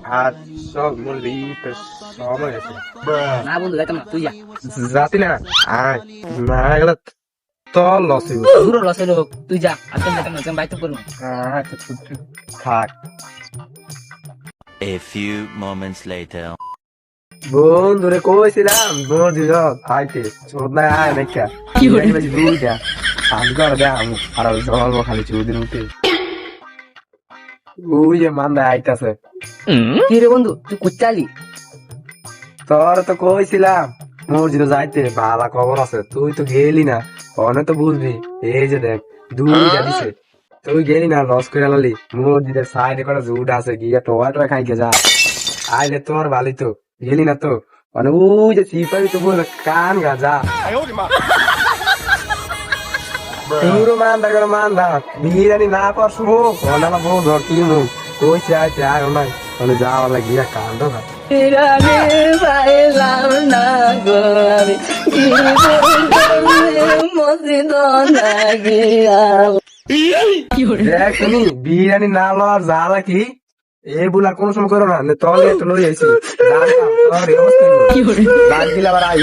হাত সব মুরগি সময় আছে না বন্ধু যাইতাম না, তুই যা। যাতি না আয় না গেলে তোর লস হইব দূর লস হইলো হোক, তুই যা। আজকে যাইতাম না, আমি বাইক করবো। আচ্ছা থাক A few moments later. বন্ধুরে কইছিলাম দৌড় দিল আইতে চোদ না আয় দেখা কি হলো? দুইটা আমি করে দেখ আর জল খালি চৌদিন উঠে ওই যে মান্দা আইতাছে কি রে বন্ধু, তুই কুচালি? তোর তো কইছিলাম মসজিদে যাইতে ভালো খবর আছে তুই তো গেলি না অনেক তো বুঝবি এই যে দেখ দুইটা দিছে তুই গেলি না লস করে লালি মসজিদের সাইডে করে জুট আছে গিয়ে টোয়া খাইকে যা আইলে তোর ভালি তো গেলি না তো মানে ওই যে সিপাহি তো বলে কান গা যা পুরো মান্দা করে মান্দা বিরিয়ানি না করছো অনালা বউ ধর কি মুখ কইছে আইতে আয় নাই মানে যাওয়ার লাগিয়া কান্দ না পাইলাম না গো আমি, মসজিদ না গিয়া। দেখ তুমি বিরিয়ানি না লওয়ার জ্বালা কি এই বুলা কোন সময় করো না তলে তো লই আইছি দাঁড় দিলে আবার আই